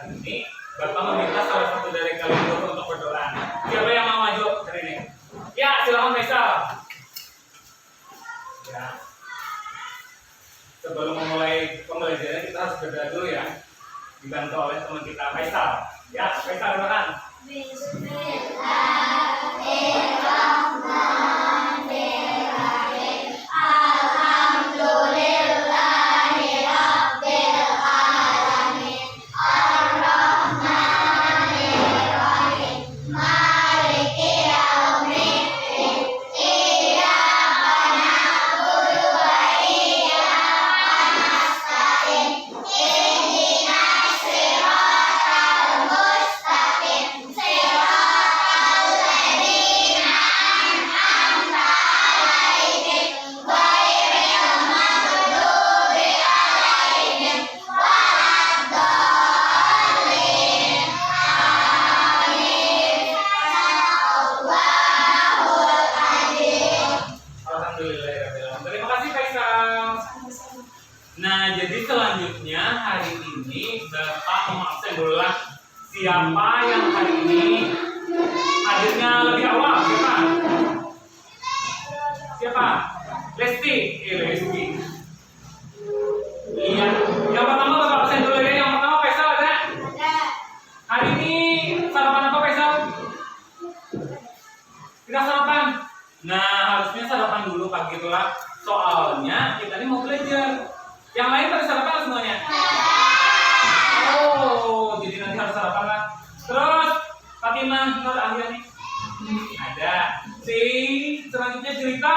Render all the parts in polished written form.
hari ini, Bapak meminta salah satu dari kalian dulu untuk berdoa. Siapa yang mau maju hari ini? Ya, silakan Faisal. Ya. Sebelum memulai pembelajaran kita harus berdoa dulu ya. Dibantu oleh teman kita Faisal. Ya, Faisal doakan. Terima kasih Faisal. Nah, jadi selanjutnya hari ini Bapak mengabsen dulu lah siapa yang hari ini hadirnya lebih awal. Siapa? Siapa? Lesti. Lesti. Iya. Yang pertama Bapak absen dulu ya. Yang pertama Faisal ada? Ada. Hari ini sarapan apa Faisal? Kita sarapan. Nah, harusnya sarapan dulu pagi itulah. Soalnya kita ini mau belajar. Yang lain pada sarapan semuanya? Oh, jadi nanti harus sarapan lah. Terus, Fatimah, Nur Ahlia nih? Ada. Si selanjutnya Jelika?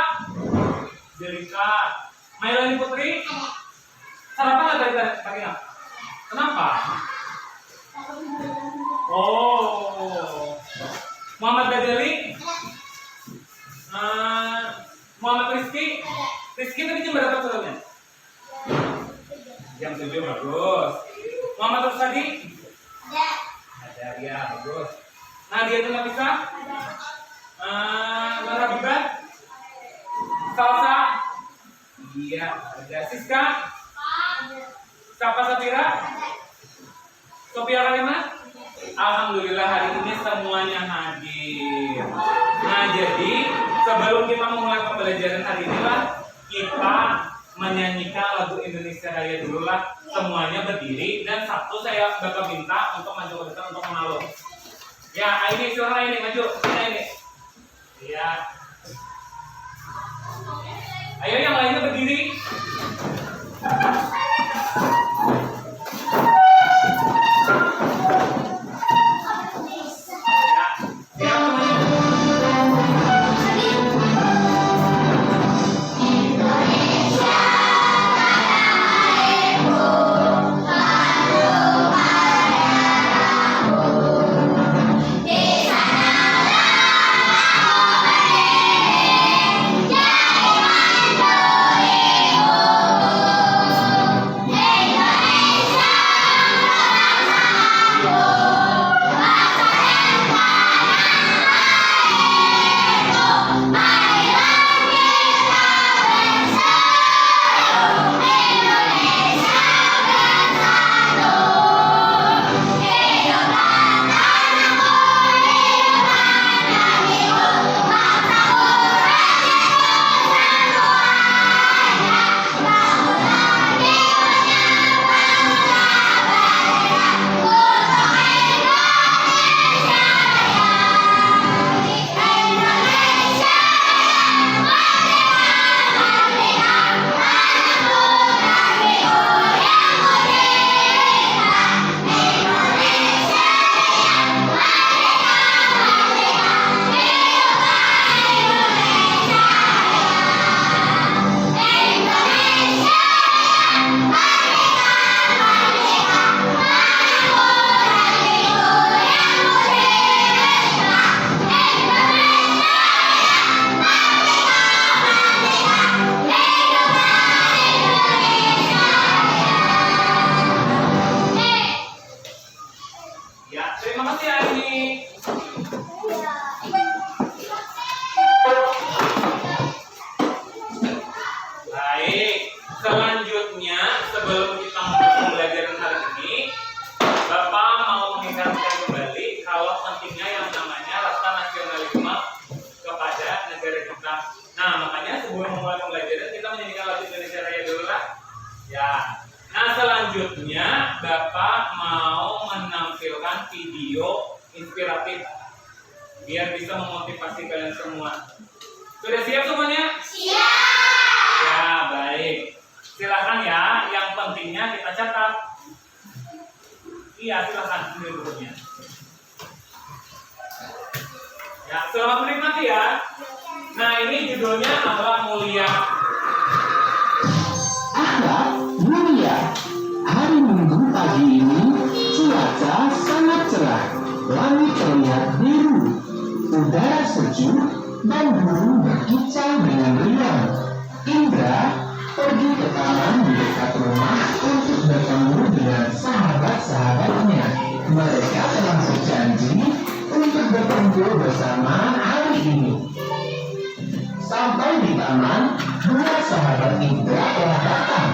Jelika. Mailani Putri? Sarapan nggak tadi Fatimah? Kenapa? Oh. Muhammad Gadali? Muhammad Rizky? Rizky tadi jam berapa turunnya? Jam 7, bagus. Muhammad Rusadi? Ada. Ada, ya, bagus. Nadia itu nggak bisa? Ada. Lara Biba? Salsa? Iya, ada. Siska? Ada. Sapa Safira? Ada. Sophia Kalimah? Alhamdulillah hari ini semuanya hadir. Nah, jadi sebelum kita memulai pembelajaran hari ini lah, kita menyanyikan lagu Indonesia Raya dulu lah. Semuanya berdiri dan satu saya bakal minta untuk maju ke depan untuk mengalu. Ya, ini suara ini maju, ini. Ya. Ayo yang lainnya berdiri. Selanjutnya, sebelum kita mulai pembelajaran hari ini, Bapak Ya. Nah, selanjutnya Bapak mau menampilkan video inspiratif biar bisa memotivasi kalian semua. Sudah siap semuanya? Siap. Ya, baik. Silakan ya, yang pentingnya kita catat. Iya, silakan ini bukunya. Ya, selamat menikmati ya. Nah, ini judulnya adalah mulia. Akhlak mulia. Hari Minggu pagi ini cuaca sangat cerah. Langit terlihat biru. Udara sejuk dan burung berkicau dengan riang. Indra pergi ke taman di dekat rumah untuk bertemu dengan sahabat-sahabatnya. Mereka telah berjanji untuk berkumpul bersama hari ini. Sampai di taman, dua sahabat Indra telah datang.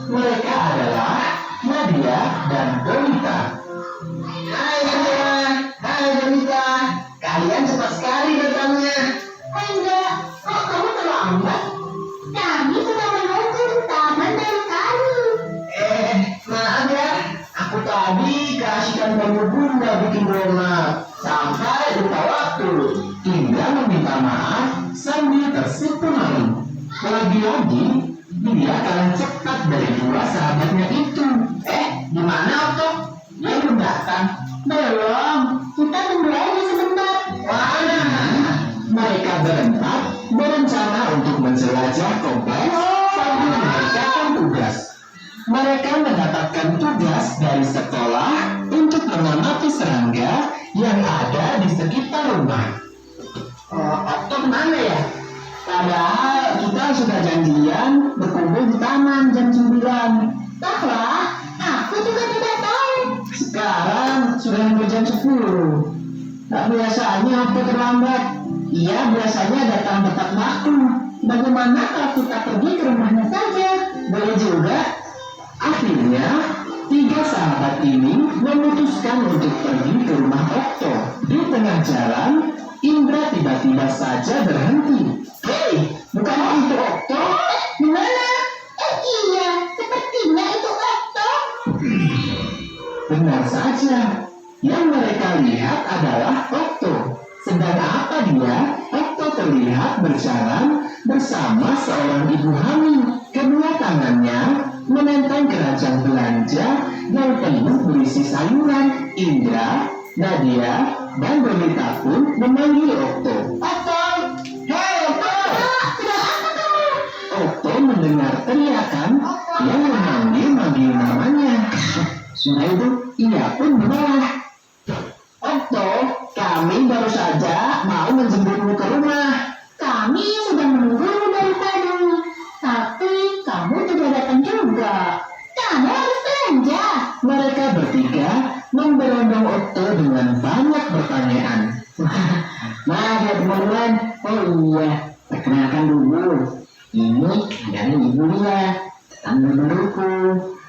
Mereka adalah Nadia dan Donita. Hai Nadia, hai Donita. Kalian cepat sekali datangnya. Hai Indra, kok kamu terlambat? Kami sudah menunggu di taman dari tadi. Maaf ya, aku tadi keasikan bantu bunda bikin donat. Sampai lupa waktu. Indra meminta maaf sambil tersipu malu. Lagi-lagi, dia kalah cepat dari dua sahabatnya itu. Di mana Otto? Dia belum datang. Belum, kita tunggu aja sebentar. Mana? Mereka berempat berencana untuk menjelajah kompleks sambil mengerjakan tugas. Mereka mendapatkan tugas dari sekolah untuk mengamati serangga yang ada di sekitar rumah. Otto kemana ya? Padahal kita sudah janjian berkumpul di taman jam 9. Bahwa aku juga tidak tahu. Sekarang sudah hampir jam 10. Tak biasanya Otto terlambat. Ia biasanya datang tepat waktu. Bagaimana kalau kita pergi ke rumahnya saja? Boleh juga. Akhirnya, tiga sahabat ini memutuskan untuk pergi ke rumah Otto. Di tengah jalan, Indra tiba-tiba saja berhenti. Hei, bukan itu Otto? Di mana? Iya, sepertinya itu Otto. Benar saja. Yang mereka lihat adalah Otto. Sedang apa dia? Otto terlihat berjalan bersama seorang ibu hamil. Kedua tangannya menentang keranjang belanja yang penuh berisi sayuran. Indra, Nadia, dan Donita pun memanggil Otto. Otto! Hei Otto! Sudah apa kamu? Otto mendengar teriakan yang memanggil namanya. Sudah itu, ia pun menolak. Otto, kami baru saja mau menjemputmu ke rumah. Kami sudah menunggumu dari tadi. Tapi kamu tidak datang juga. Kamu harus belanja. Mereka bertiga memberondong Otto dengan banyak pertanyaan. Maaf ya teman-teman. Oh iya, perkenalkan dulu. Ini adalah ibu Lia, tetangga baruku.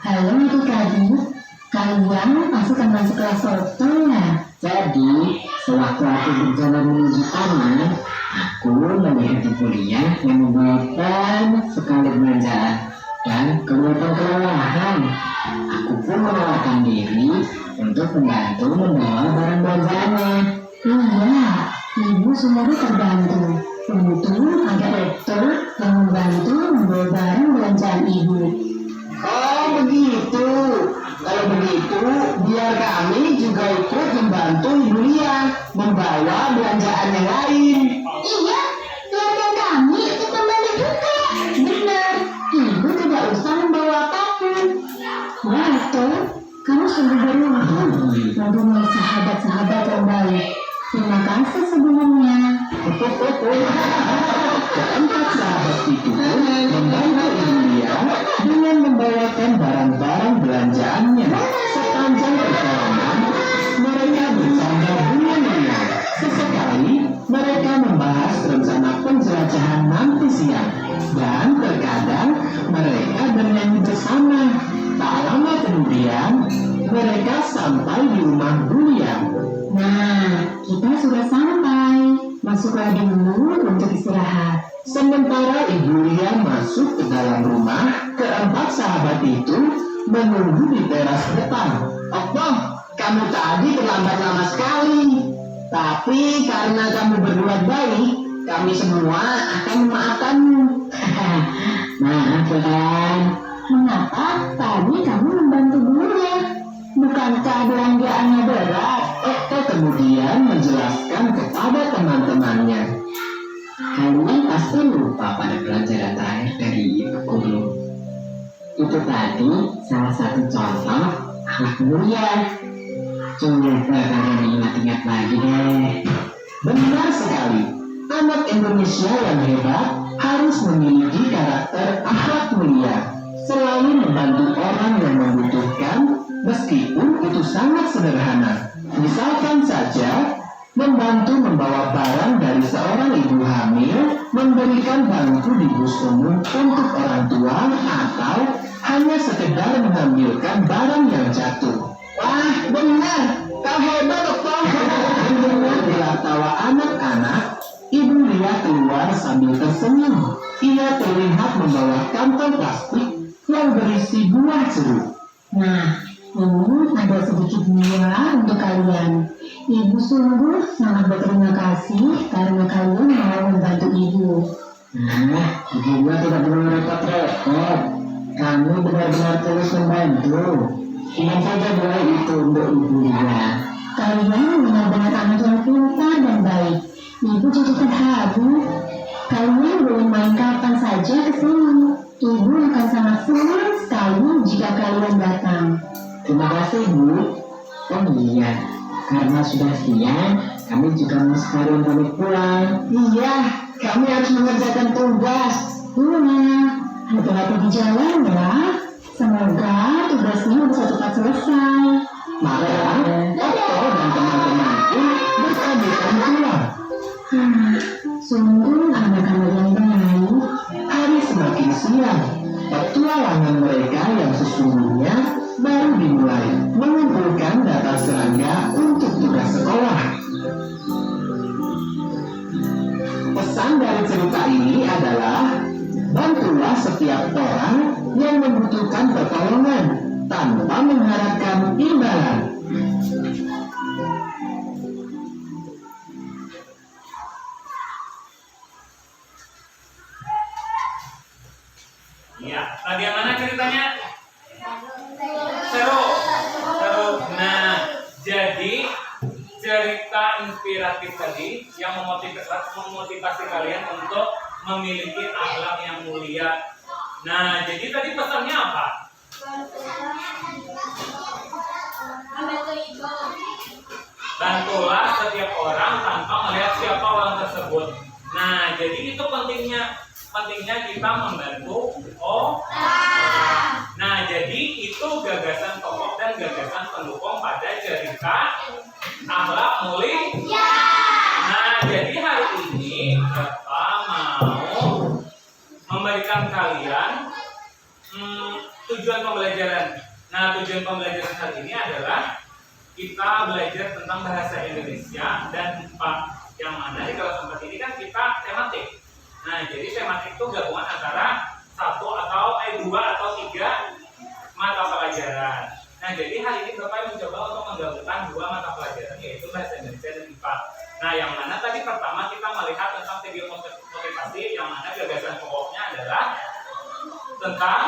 Halo adik-adik, kalian pasti kenal sekelas Otto ya? Jadi, sewaktu aku berjalan menuju taman, aku melihat ibu Lia yang membawa banyak sekali belanjaan dan kelihatan kelelahan. Aku pun menawarkan diri untuk membantu membawa barang belanjaannya. Iya, ibu selalu terbantu. Untung ada Otto yang membantu membawa barang belanjaan ibu. Oh begitu. Kalau begitu, biar kami juga ikut membantu ibu Lia membawa belanjaan yang lain. Iya, biarkan kami ikut membantu juga. Benar, ibu tidak usah membawa apapun. Wah, Otto, kamu sungguh beruntung mempunyai sahabat-sahabat yang baik. Terima kasih sebelumnya. Keempat sahabat itu membantu ibu Lia dengan membawakan barang-barang belanjaannya. Sepanjang perjalanan, mereka bercanda dengan riang. Sesekali, mereka membahas rencana penjelajahan nanti siang. Dan terkadang, mereka bernyanyi bersama. Tak lama kemudian, mereka sampai di rumah Bu Lia. Nah, kita sudah sampai. Masuklah dulu untuk istirahat. Sementara Ibu Lia masuk ke dalam rumah, keempat sahabat itu menunggu di teras depan. Okto, kamu tadi terlambat lama sekali. Tapi karena kamu berbuat baik, kami semua akan memaafkanmu. Maaf ya kan. Mengapa tadi kamu membantu Bulia? Bukankah belanjaannya berat? Okto kemudian menjelaskan kepada teman-temannya. Kalian pasti lupa pada pelajaran terakhir dari Ibu Guru. Itu tadi salah satu contoh akhlak mulia. Coba kalian ingat-ingat lagi deh. Benar sekali, anak Indonesia yang hebat harus memiliki karakter akhlak mulia, selalu membantu orang yang membutuhkan, meskipun itu sangat sederhana. Misalkan saja, membantu membawa barang dari seorang ibu hamil, memberikan bangku di bus umum untuk orang tua, atau hanya sekedar mengambilkan barang yang jatuh. Wah, benar. Kau hebat, Okto. Mendengar bela tawa anak-anak, Ibu Lia keluar sambil tersenyum. Ia terlihat membawa kantong plastik yang berisi buah jeruk. Nah, ini ada sedikit buah untuk kalian. Ibu sungguh sangat berterima kasih karena kalian mau membantu ibu. Nah, Ibu gua tidak perlu repot-repot. Kamu benar-benar terus membantu. Simpan saja buah itu untuk Ibu Lia. Kalian benar-benar anak yang pintar dan baik. Ibu jadi terharu. Kalian boleh main kapan saja ke sini. Ibu akan sangat senang sekali jika kalian datang. Terima kasih, Bu. Oh iya, karena sudah siang, kami juga mau sekalian pamit pulang. Iya, kami harus mengerjakan tugas. Iya, hati-hati di jalan ya. Semoga tugasnya bisa cepat selesai. Maka, Okto dan teman-teman pun berpamitan pulang. Sungguh anak-anak yang baik. Hari semakin siang, petualangan mereka yang sesungguhnya baru dimulai, mengumpulkan data serangga untuk tugas sekolah. Pesan dari cerita ini adalah, bantulah setiap orang yang membutuhkan pertolongan tanpa mengharapkan imbalan. Iya, bagaimana ceritanya? Seru. Nah, jadi cerita inspiratif tadi yang memotivasi kalian untuk memiliki akhlak yang mulia. Nah, jadi tadi pesannya apa? Bantulah setiap orang tanpa melihat siapa orang tersebut. Nah, jadi itu pentingnya kita membantu orang. Nah, jadi itu gagasan pokok dan gagasan pendukung pada cerita akhlak mulia. Nah, jadi hari ini Bapak mau memberikan kalian tujuan pembelajaran. Nah, tujuan pembelajaran hari ini adalah kita belajar tentang bahasa Indonesia dan IPA, yang mana di kelas 4 ini kan kita tematik. Nah, jadi tematik itu gabungan antara dua atau tiga mata pelajaran. Nah, jadi hari ini Bapak mencoba untuk menggabungkan dua mata pelajaran, yaitu bahasa Indonesia dan IPA. Nah, yang mana tadi pertama kita melihat tentang video motivasi, yang mana gagasan pokoknya adalah tentang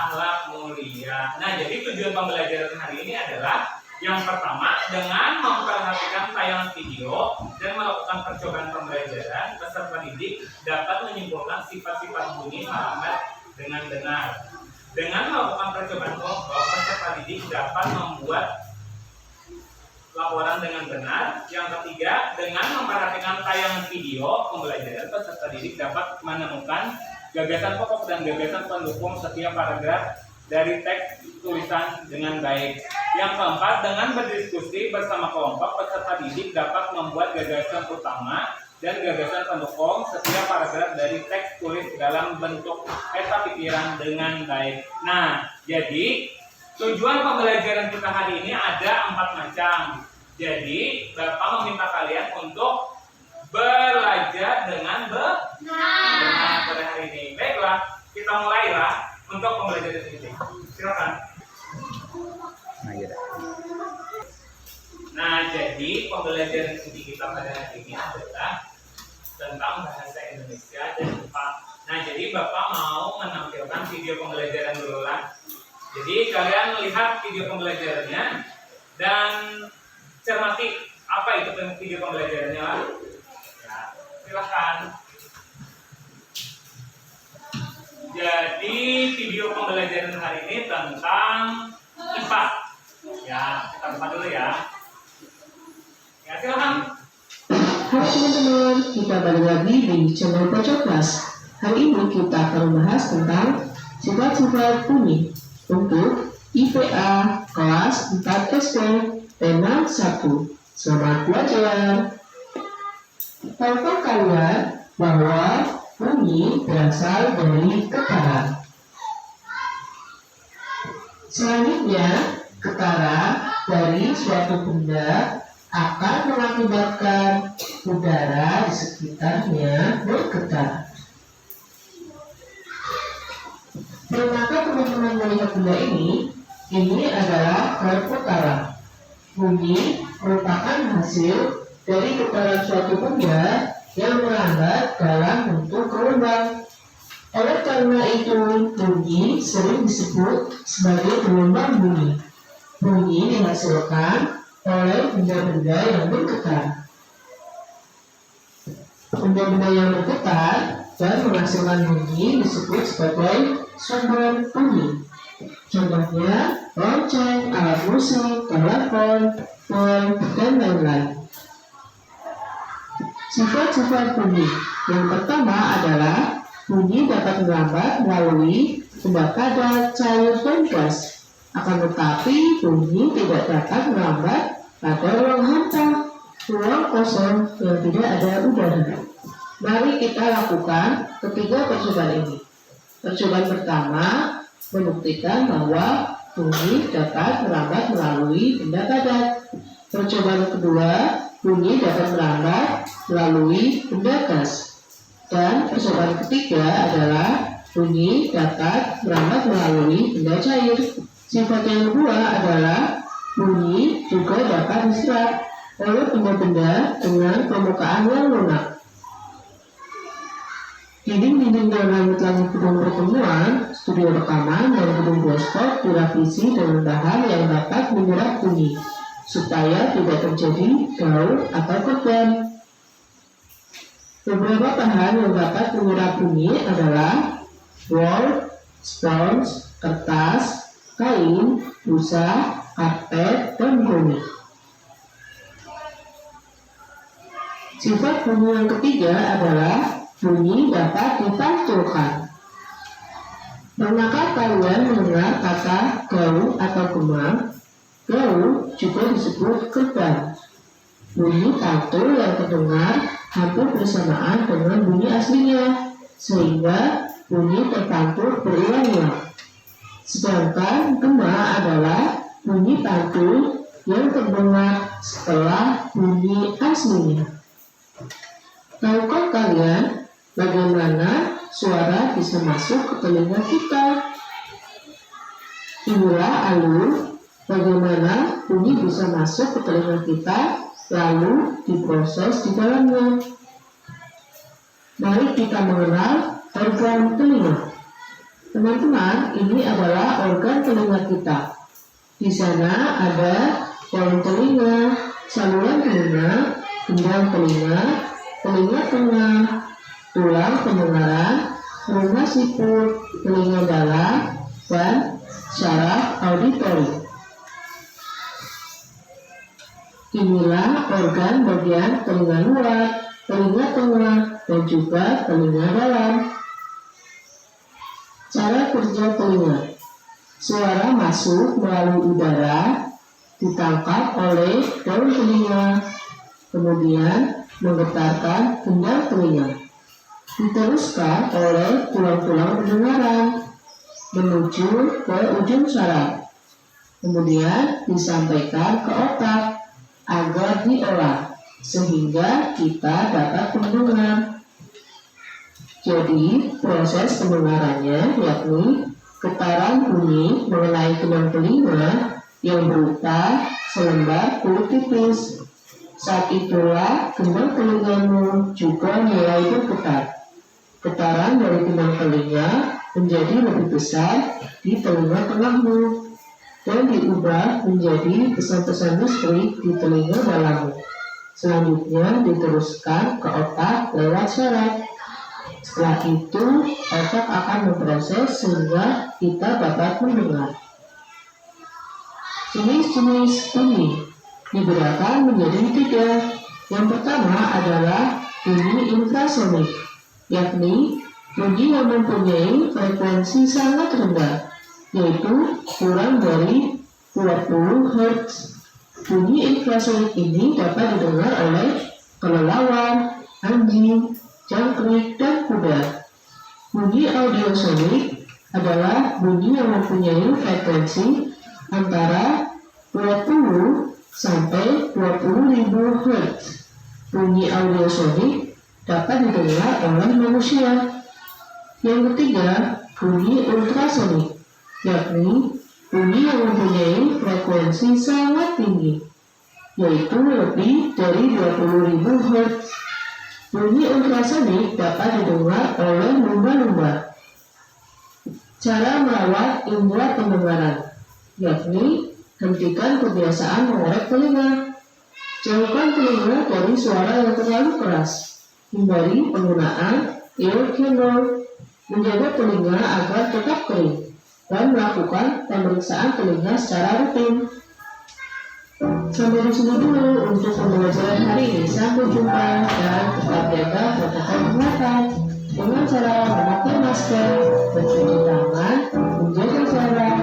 akhlak mulia. Nah, jadi tujuan pembelajaran hari ini adalah yang pertama, dengan memperhatikan tayangan video dan melakukan percobaan pembelajaran, peserta didik dapat menyimpulkan sifat-sifat bunyi parameter dengan benar. Dengan melakukan percobaan kelompok, peserta didik dapat membuat laporan dengan benar. Yang ketiga, dengan memperhatikan tayangan video pembelajaran, peserta didik dapat menemukan gagasan pokok dan gagasan pendukung setiap paragraf dari teks tulisan dengan baik. Yang keempat, dengan berdiskusi bersama kelompok, peserta didik dapat membuat gagasan utama dan gagasan pendukung setiap paragraf dari teks tulis dalam bentuk peta pikiran dengan baik. Nah, jadi tujuan pembelajaran kita hari ini ada 4 macam. Jadi, Bapak meminta kalian untuk belajar dengan benar pada hari ini. Baiklah, kita mulailah untuk pembelajaran ini. Silakan. Nah, jadi pembelajaran inti kita pada hari ini adalah tentang bahasa Indonesia dan IPA. Nah, jadi Bapak mau menampilkan video pembelajaran dulu lah. Jadi kalian lihat video pembelajarannya dan cermati apa itu video pembelajarannya lah. Ya, silahkan. Jadi video pembelajaran hari ini tentang IPA. Ya, kita buka dulu ya. Ya, silakan. Hai teman-teman, kita balik lagi di channel Pojok Kelas. Hari ini kita akan membahas tentang sifat-sifat bunyi untuk IPA kelas 4 SD, tema 1. Selamat belajar. Tahukah kalian bahwa bunyi berasal dari ketara? Selanjutnya, ketara dari suatu benda akan mengakibatkan udara di sekitarnya bergetar. Pernahkah teman-teman melihat benda ini? Ini adalah perputaran. Bunyi merupakan hasil dari getaran suatu benda yang melambat dalam bentuk gelombang. Oleh karena itu, bunyi sering disebut sebagai gelombang bunyi. Bunyi dihasilkan oleh benda-benda yang bergetar. Benda-benda yang bergetar dan menghasilkan bunyi disebut sebagai sumber bunyi. Contohnya lonceng, alat musik, telepon, bel, dan lain-lain. Sifat-sifat bunyi yang pertama adalah bunyi dapat melambat melalui benda padat, cair, dan gas. Akan tetapi bunyi tidak dapat melambat pada ruang hampa, ruang kosong yang tidak ada udara. Mari kita lakukan ketiga percobaan ini. Percobaan pertama membuktikan bahwa bunyi dapat melambat melalui benda padat. Percobaan kedua, bunyi dapat melambat melalui benda gas. Dan percobaan ketiga adalah bunyi dapat melambat melalui benda cair. Sifat yang kedua adalah bunyi juga dapat diserap oleh benda-benda dengan permukaan yang lunak. Dinding-dinding dan langit-langit gedung pertemuan, studio rekaman, dan gedung bioskop direvisi dengan bahan yang dapat menyerap bunyi, supaya tidak terjadi gaul atau korban. Beberapa bahan yang dapat menyerap bunyi adalah wol, spons, kertas, kain, busa, karpet, dan goni. Sifat bunyi yang ketiga adalah bunyi dapat dipantulkan. Pernahkah kalian mendengar kata gaul atau gemang? Gaul juga disebut gerbang. Bunyi pantul yang terdengar hampir bersamaan dengan bunyi aslinya, sehingga bunyi terpantul berulang-ulang. Sedangkan gema adalah bunyi pantul yang terdengar setelah bunyi aslinya. Tahukah kalian bagaimana suara bisa masuk ke telinga kita? Inilah alur bagaimana bunyi bisa masuk ke telinga kita lalu diproses di dalamnya. Mari kita mengenal organ telinga. Teman-teman, ini adalah organ telinga kita. Di sana ada daun telinga, saluran telinga, gendang telinga, telinga tengah, tulang pendengaran, rongga siput, telinga dalam, dan syaraf auditori. Inilah organ bagian telinga luar, telinga tengah, dan juga telinga dalam. Cara kerja telinga. Suara masuk melalui udara, ditangkap oleh daun telinga, kemudian menggetarkan gendang telinga. Diteruskan oleh tulang-tulang pendengaran menuju ke ujung saraf, kemudian disampaikan ke otak agar diolah sehingga kita dapat mendengar. Jadi, proses pendengarannya yakni getaran bunyi mengenai benang telinga yang berupa selembar kulit tipis. Saat itulah benang telingamu juga mulai bergetar. Getaran dari benang telinga menjadi lebih besar di telinga tengahmu dan diubah menjadi pesan-pesan listrik di telinga dalammu. Selanjutnya diteruskan ke otak lewat syaraf. Setelah itu, otak akan memproses sehingga kita dapat mendengar. Jenis-jenis bunyi dibedakan menjadi 3. Yang pertama adalah bunyi infrasonik, yakni bunyi yang mempunyai frekuensi sangat rendah, yaitu kurang dari 20 Hz. Bunyi infrasonik ini dapat didengar oleh kelelawar, anjing, jangkrik, dan kuda. Bunyi audiosonik adalah bunyi yang mempunyai frekuensi antara 20 sampai 20.000 Hz. Bunyi audiosonik dapat didengar oleh manusia. Yang ketiga, bunyi ultrasonik, yakni bunyi yang mempunyai frekuensi sangat tinggi, yaitu lebih dari 20.000 Hz. Bunyi ultrasonik dapat didengar oleh lumba-lumba. Cara merawat indera pendengaran, yakni hentikan kebiasaan mengorek telinga. Jauhkan telinga dari suara yang terlalu keras. Hindari penggunaan ear candle. Menjaga telinga agar tetap kering dan melakukan pemeriksaan telinga secara rutin. Sampai di sini dulu untuk pembelajaran hari ini. Sampai jumpa dan tetap jaga protokol kesehatan dengan cara memakai masker, mencuci tangan, menjaga jarak.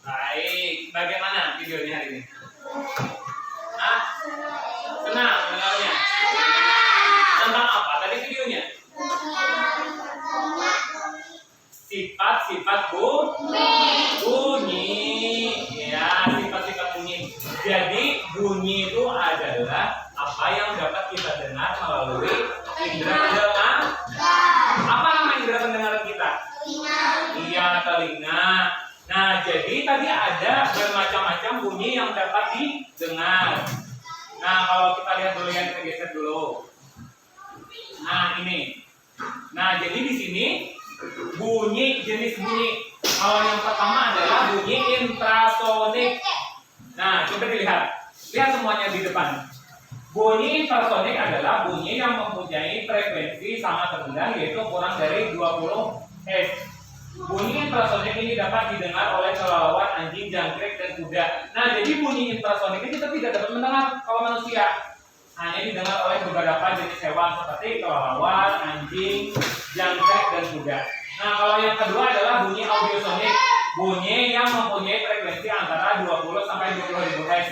Baik, bagaimana videonya hari ini? Hah? Senang mendengarnya? Tentang apa tadi videonya? Sifat-sifat bunyi. Ya, sifat-sifat bunyi. Jadi bunyi itu adalah apa yang dapat kita dengar melalui indera pendengaran. Apa nama indera pendengaran kita? Iya, telinga. Nah, jadi tadi ada bermacam-macam bunyi yang dapat didengar. Nah, kalau kita lihat dulu ya, kita geser dulu. Nah, ini. Nah, jadi di sini bunyi, jenis bunyi. Kalau yang pertama adalah bunyi infrasonik. Nah, coba dilihat. Lihat semuanya di depan. Bunyi infrasonik adalah bunyi yang mempunyai frekuensi sangat rendah, yaitu kurang dari 20 Hz. Bunyi infrasonik ini dapat didengar oleh kelelawar, anjing, jangkrik, dan kuda. Nah, jadi bunyi infrasonik ini kita tidak dapat mendengar kalau manusia. Hanya didengar oleh beberapa jenis hewan seperti kelelawar, anjing, jangkrik, dan kuda. Nah, kalau yang kedua adalah bunyi audiosonik, bunyi yang mempunyai frekuensi antara 20 sampai 20.000 Hz.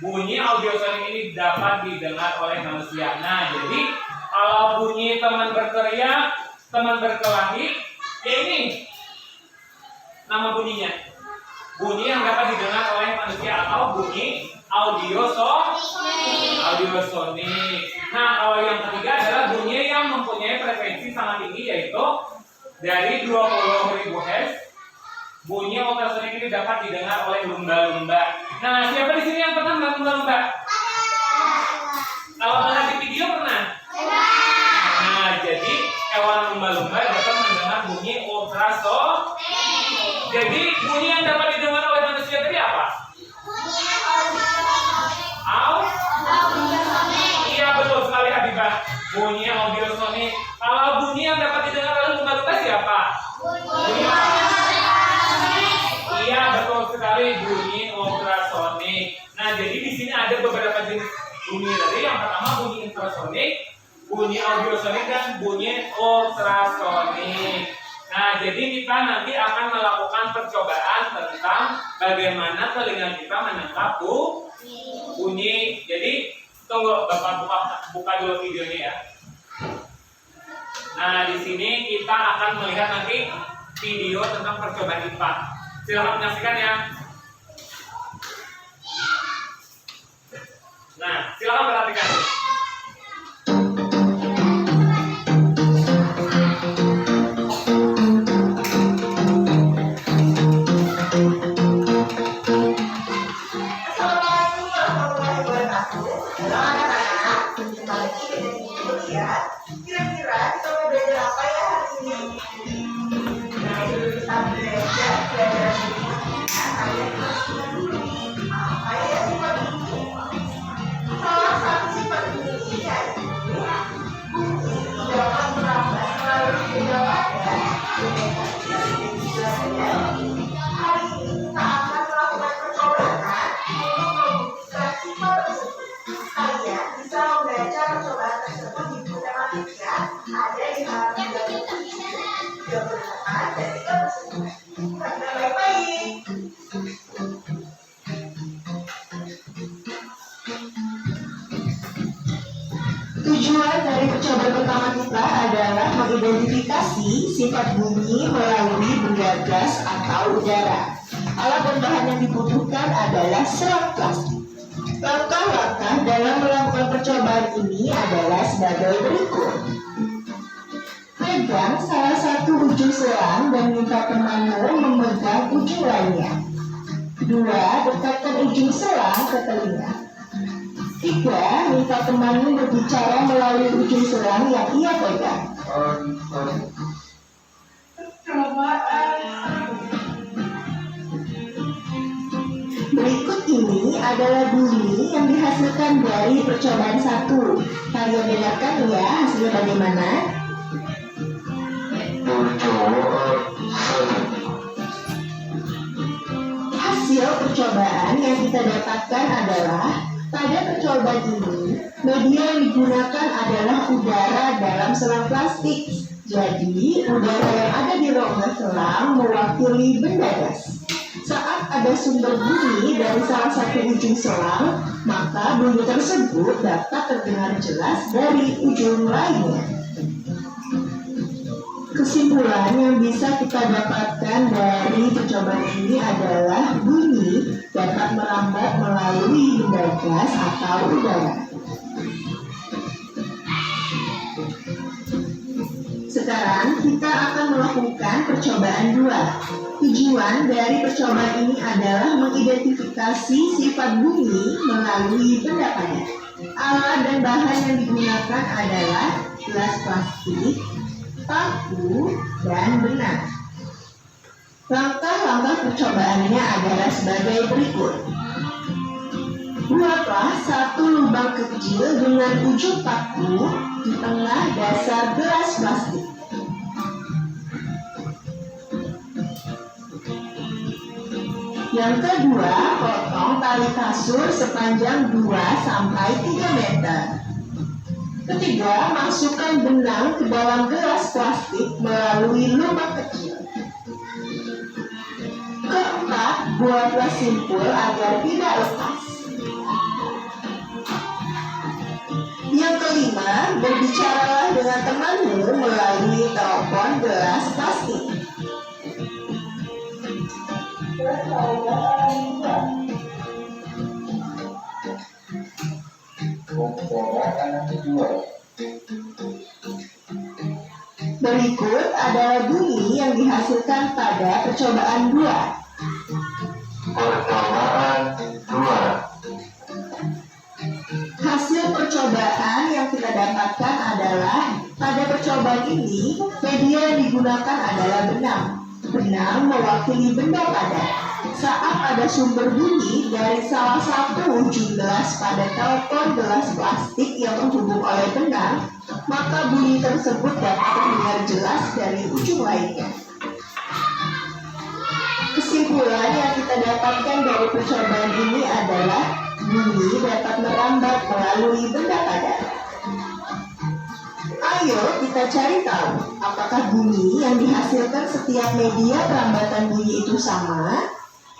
Bunyi audiosonik ini dapat didengar oleh manusia. Nah, jadi kalau bunyi teman berteriak, teman berkelahi, ya ini nama bunyinya. Bunyi yang dapat didengar oleh manusia atau bunyi audiosonik. Nah, kalau yang ketiga adalah bunyi yang mempunyai frekuensi sangat tinggi, yaitu dari 20.000 Hz. Bunyi ultrasonik ini dapat didengar oleh lumba-lumba. Nah, siapa di sini yang pernah melihat lumba-lumba? Kalau pernah di video pernah? Nah, jadi hewan lumba-lumba dapat mendengar bunyi ultrasonik. Jadi bunyi yang dapat didengar oleh manusia tadi apa? Iya, betul sekali Habibah. Bunyi audiosonik. Kalau bunyi yang dapat didengar oleh lumba-lumba siapa? Bunyi apa? Iya, betul sekali, bunyi ultrasonik. Nah, jadi di sini ada beberapa jenis bunyi tadi. Yang pertama bunyi infrasonik, bunyi audiosonik, dan bunyi ultrasonik. Nah, jadi kita nanti akan melakukan percobaan tentang bagaimana telinga kita menangkap bunyi. Jadi tunggu, Bapak buka dulu videonya ya. Nah, di sini kita akan melihat nanti video tentang percobaan IPA. Silahkan menyaksikan ya. Nah, silakan perhatikan. Assalamualaikum warahmatullahi wabarakatuh. Halo anak-anak, jumpa lagi dengan Ibu ya. Kira-kira kita mau belajar apa ya hari ini? Nah, itu kita belajar berikutnya. Kalian harus ingat dulu nih, apa ya sifat bunyi? Salah satu sifat bunyi yaitu bunyi dapat merambat melalui benda pada dengan kecil dan hari ini kita akan melakukan percobaan untuk membuktikan sifat tersebut. Kalian bisa membaca percobaan tersebut di buku tematika ada di halaman 37, 38, dan 39. Perhatikan baik-baik. Tujuan dari percobaan pertama kita adalah mengidentifikasi sifat bunyi melalui benda gas atau udara. Alat dan bahan yang dibutuhkan adalah serat plastik. Langkah-langkah dalam melakukan percobaan ini adalah sebagai berikut. Pegang salah satu ujung selang dan minta temanmu memegang ujung lainnya. 2. Dekatkan ujung selang ke telinga. 3. Minta temanmu berbicara melalui ujung selang yang ia pegang. Berikut ini adalah bunyi yang dihasilkan dari percobaan 1. Kalian dengarkan ya hasilnya bagaimana? Hasil percobaan yang kita dapatkan adalah pada percobaan ini, media yang digunakan adalah udara dalam selang plastik. Jadi, udara yang ada di rongga selang mewakili benda gas. Saat ada sumber bunyi dari salah satu ujung selang, maka bunyi tersebut dapat terdengar jelas dari ujung lainnya. Kesimpulan yang bisa kita dapatkan dari percobaan ini adalah bunyi dapat merambat melalui benda gas atau udara. Sekarang kita akan melakukan percobaan 2. Tujuan dari percobaan ini adalah mengidentifikasi sifat bunyi melalui benda padat. Alat dan bahan yang digunakan adalah gelas plastik, paku, dan benang. Langkah-langkah percobaannya adalah sebagai berikut. Buatlah satu lubang kecil dengan ujung paku di tengah dasar gelas plastik. Yang kedua, potong tali kasur sepanjang 2-3 meter. Ketiga, masukkan benang ke dalam gelas plastik melalui lubang kecil. Keempat, buatlah simpul agar tidak lepas. Yang kelima, berbicaralah dengan temanmu melalui telepon gelas plastik. Berikut adalah bunyi yang dihasilkan pada percobaan 2. Hasil percobaan yang kita dapatkan adalah pada percobaan ini media yang digunakan adalah benang. Benang mewakili benda padat. Saat ada sumber bunyi dari salah satu ujung gelas pada telepon gelas plastik yang terhubung oleh benang, maka bunyi tersebut dapat terdengar jelas dari ujung lainnya. Kesimpulan yang kita dapatkan dari percobaan ini adalah bunyi dapat merambat melalui benda padat. Ayo kita cari tahu apakah bunyi yang dihasilkan setiap media perambatan bunyi itu sama?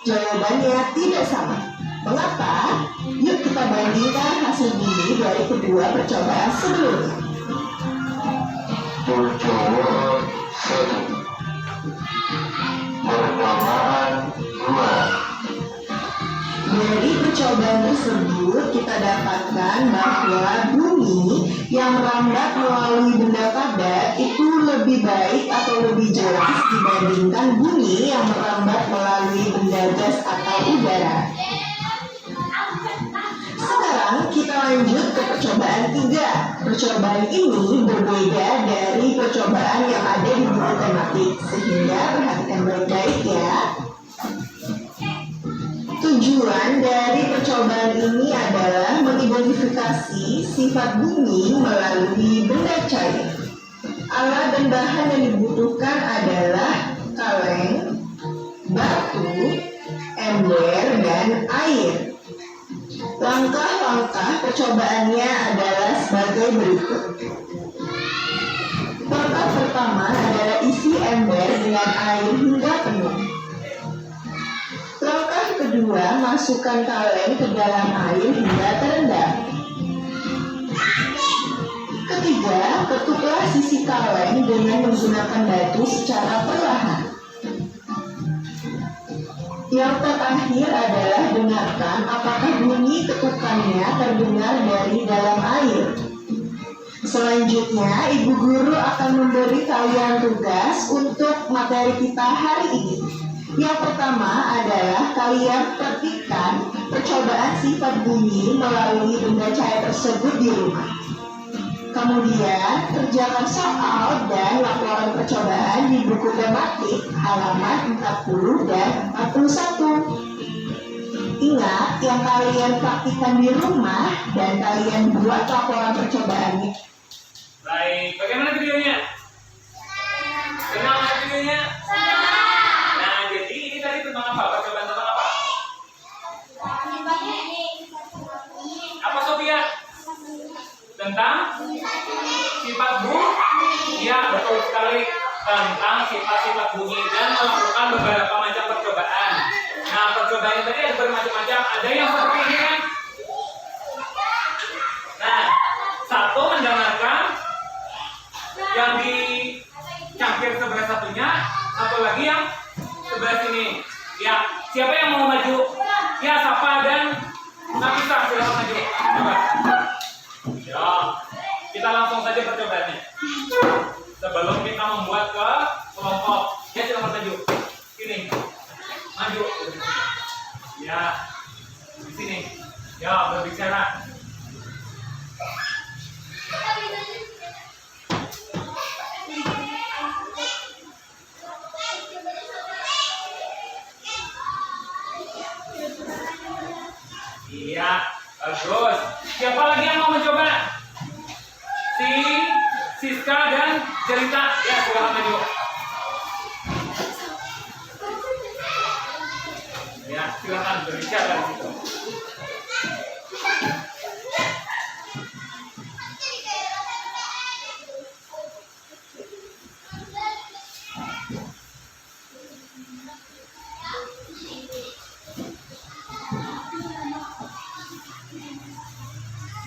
Jawabannya tidak sama. Mengapa? Yuk kita bandingkan hasil bunyi dari kedua percobaan sebelumnya. Dari percobaan tersebut kita dapatkan bahwa bunyi yang merambat melalui benda padat itu lebih baik atau lebih jelas dibandingkan bunyi yang merambat melalui benda gas atau udara. Sekarang kita lanjut ke percobaan 3. Percobaan ini berbeda dari percobaan yang ada di buku tematik, sehingga perhatikan baik-baik ya. Tujuan dari percobaan ini adalah mengidentifikasi sifat bunyi melalui benda cair. Alat dan bahan yang dibutuhkan adalah kaleng, batu, ember, dan air. Langkah-langkah percobaannya adalah sebagai berikut. Langkah pertama adalah isi ember dengan air hingga penuh. Langkah kedua, masukkan kaleng ke dalam air hingga terendam. Ketiga, ketuklah sisi kaleng dengan menggunakan batu secara perlahan. Yang terakhir adalah dengarkan apakah bunyi ketukannya terdengar dari dalam air. Selanjutnya, Ibu Guru akan memberi kalian tugas untuk materi kita hari ini. Yang pertama adalah kalian praktikkan percobaan sifat bunyi melalui benda cair tersebut di rumah. Kemudian, kerjakan soal dan laporan percobaan di buku tematik halaman 40 dan 41. Ingat, yang kalian praktikkan di rumah dan kalian buat laporan percobaannya. Baik, bagaimana videonya? Senang nggak videonya? Nah, jadi ini tadi tentang apa? Percobaan tentang apa? Apa Sophia? Tentang sifat bunyi. Ya, betul sekali. Tentang sifat-sifat bunyi dan melakukan beberapa macam percobaan. Nah, percobaan tadi ada bermacam-macam. Ada yang seperti ini kan? Nah, satu mendengarkan yang di cangkir sebelah satunya, satu lagi yang sebelah sini. Ya, siapa yang mau maju? Ya, Safa dan Nafisa, silakan maju. Coba. Ya, kita langsung saja percobaannya. Sebelum kita membuat ke kelompok, ya silakan maju. Sini, maju. Ya, di sini. Ya, berbicara. Iya, bagus. Siapa lagi yang mau mencoba? Siska dan Cerita. Ya, silakan maju. Ya, silakan berbicara di situ.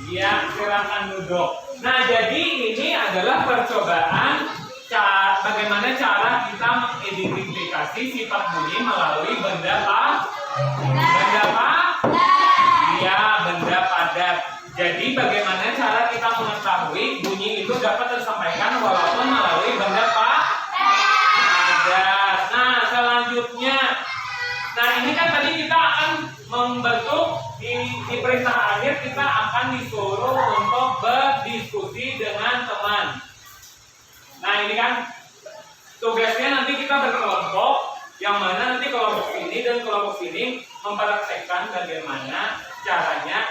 Ya, silakan duduk. Nah, jadi ini adalah percobaan bagaimana cara kita mengidentifikasi sifat bunyi melalui benda Iya, benda padat. Jadi bagaimana cara kita mengetahui bunyi itu dapat tersampaikan walaupun melalui benda padat. Nah, selanjutnya. Nah, ini kan tadi kita akan membentuk di perintah akhir kita akan disuruh untuk berdiskusi dengan teman. Nah, ini kan tugasnya nanti kita berkelompok, yang mana nanti kelompok ini dan kelompok sini mempraktekkan bagaimana caranya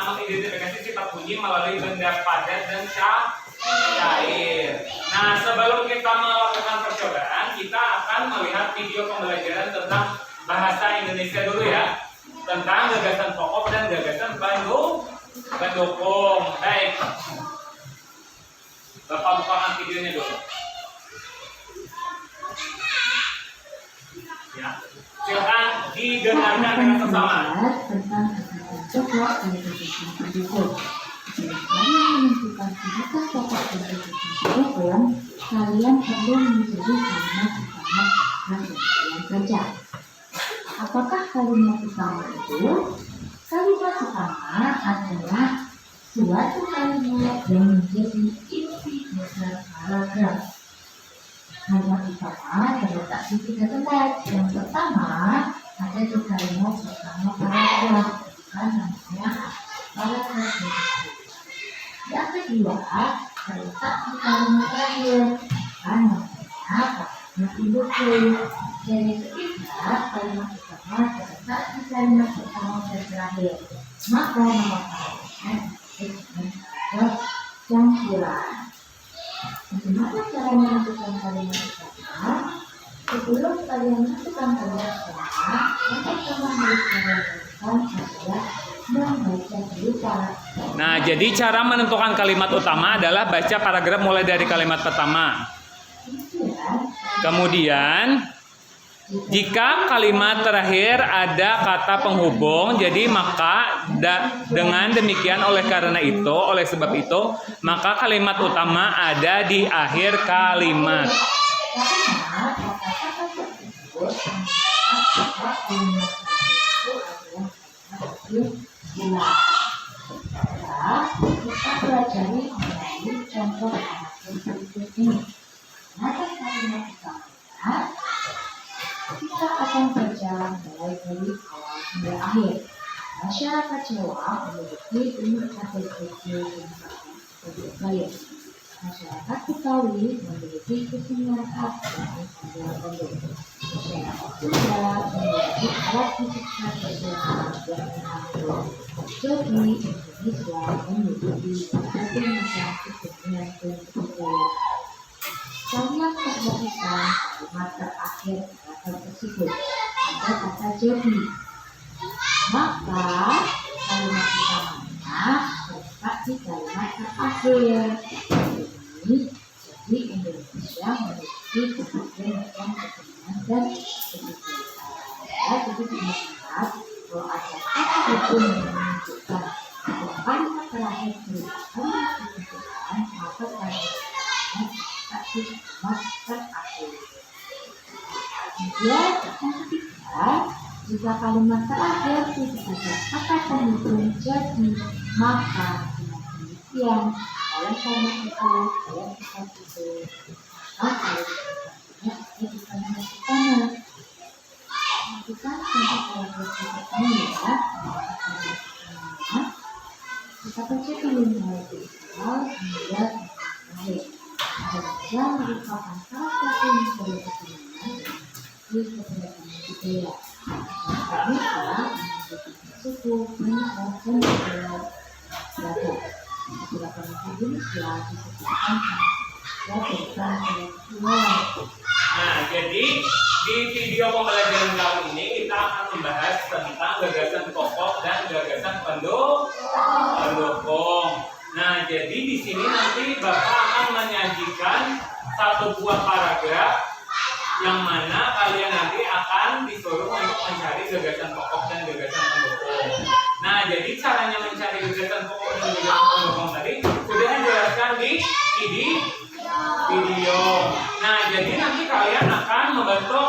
mengidentifikasi sifat bunyi melalui benda padat dan cair. Nah, sebelum kita melakukan percobaan, kita akan melihat video pembelajaran tentang bahasa Indonesia dulu ya, tentang gagasan pokok dan gagasan pendukung. Baik, Bapak bukakan videonya dulu. Ya, silakan didengarkan dengan sesama. Tentang gagasan pokok dan gagasan pendukung. Jika kalian menentukan gagasan pokok dan gagasan pendukung, kalian perlu mencari kalimat utama yang kalian kerja. Apakah kalimat utama itu? Kalimat utama adalah suatu kalimat yang menjadi inti dasar paragraf. Kalimat utama terletak di 3 tempat. Yang pertama ada di kalimat pertama paragraf, bukan namanya paragraf berikut. Yang kedua terletak di kalimat terakhir, bukan namanya paragraf induktif. Dan yang ketiga, kalimat utama terletak di kalimat pertama dan terakhir. Maka nama paragrafnya disebut paragraf campuran. Bagaimana cara menentukan kalimat utama? Sebelum kalian menentukan kalimat utama, yang pertama harus kalian lakukan adalah membaca dulu paragraf. Nah, jadi cara menentukan kalimat utama adalah baca paragraf mulai dari kalimat pertama. Kemudian, jika kalimat terakhir ada kata penghubung, jadi maka dengan demikian oleh sebab itu, maka kalimat utama ada di akhir kalimat. Kita pelajari mengenai contoh berikut ini. Maka kalimat utama kita akan berjalan mulai dari awal hingga akhir. Masyarakat Jawa memiliki umur KTP yang sangat baik. Masyarakat Betawi memiliki kesenian khas yang sangat pendek. Masyarakat Sunda memiliki alat musik khas yang menghibur. Jadi Indonesia memiliki berbagai macam kesenian dan budaya. Kalian perhatikan kalimat terakhir kata tersebut, ada kata jadi. Maka kalimat utamanya terletak di kalimat terakhir. Ini jadi Indonesia memiliki berbagai macam kesenian dan budaya. Jadi diingat kalau ada kata itu menunjukkan bahwa kalimat terakhir berupa kalimat kesimpulan, maka kalimatnya di kalimat terakhir. Kemudian yang ketiga, jika kalimat terakhir tidak ada kata penghubung jadi, maka dengan demikian oleh kalimat itu kalian bisa tutup. Maka kalimatnya ada di kalimat utama. Lakukan contoh paragraf ini ya. Kita baca dulu mulai dari awal hingga akhir. Indonesia merupakan salah satu negara keturunan di keberadaan budaya. Indonesia memiliki suku, bangsa, dan budaya beragam. Beberapa Indonesia disebutkan berdasarkan keluar. Nah, jadi di video pembelajaran kali ini kita akan membahas tentang gagasan pokok dan gagasan pendukung. Nah, jadi di sini nanti Bapak akan menyajikan satu buah paragraf yang mana kalian nanti akan disuruh untuk mencari gagasan pokok dan gagasan pendukung. Nah, jadi caranya mencari gagasan pokok dan gagasan pendukung tadi sudah dijelaskan di video. Nah, jadi nanti kalian akan membentuk